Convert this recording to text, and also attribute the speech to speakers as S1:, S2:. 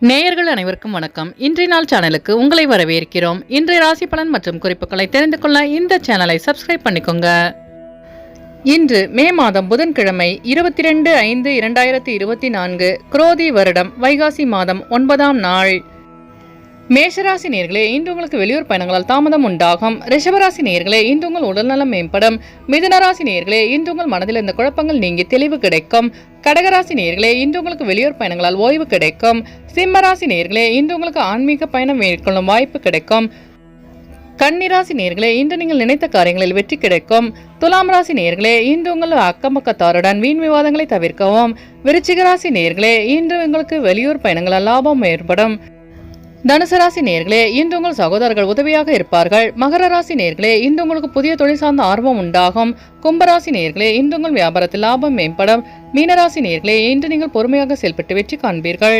S1: நேயர்கள் அனைவருக்கும் வணக்கம். இன்றைய நாள் சேனலுக்கு உங்களை வரவேற்கிறோம். இன்றைய ராசி பலன் மற்றும் குறிப்புகளை தெரிந்து கொள்ள இந்த சேனலை சப்ஸ்கிரைப் பண்ணிக்கோங்க. இன்று மே மாதம் புதன்கிழமை 22/5/2024 குரோதி வருடம் வைகாசி மாதம் 9ஆம் நாள். மேஷராசி நேயர்களே, இன்று உங்களுக்கு வெளியூர் பயணங்களால் தாமதம் உண்டாகும். ரிஷபராசி நேயர்களே, இன்று உங்கள் உடல்நலம் மேம்படும். மிதுனராசி நேயர்களே, இன்று உங்கள் மனதில் இருந்த குழப்பங்கள் நீங்கி தெளிவு கிடைக்கும். கடகராசி நேயர்களே, இன்று உங்களுக்கு வெளியூர் பயணங்களால் ஓய்வு கிடைக்கும். சிம்மராசி நேயர்களே, இன்று உங்களுக்கு ஆன்மீக பயணம் மேற்கொள்ளும் வாய்ப்பு கிடைக்கும். கன்னிராசி நேயர்களே, இன்று நீங்கள் நினைத்த காரியங்களில் வெற்றி கிடைக்கும். துலாம் ராசி நேயர்களே, இன்று உங்கள் அக்கம்பக்கத்தாருடன் வீண் விவாதங்களை தவிர்க்கவும். விருச்சிகராசி நேயர்களே, இன்று உங்களுக்கு வெளியூர் பயணங்களால் லாபம் ஏற்படும். தனுசு ராசி நேயர்களே, இன்று உங்கள் சகோதரர்கள் உதவியாக இருப்பார்கள். மகர ராசி நேயர்களே, இன்று உங்களுக்கு புதிய தொழில் சார்ந்த ஆர்வம் உண்டாகும். கும்பராசி நேயர்களே, இன்று உங்கள் வியாபாரத்தில் லாபம் மேம்படும். மீனராசி நேயர்களே, இன்று நீங்கள் பொறுமையாக செயல்பட்டு வெற்றி காண்பீர்கள்.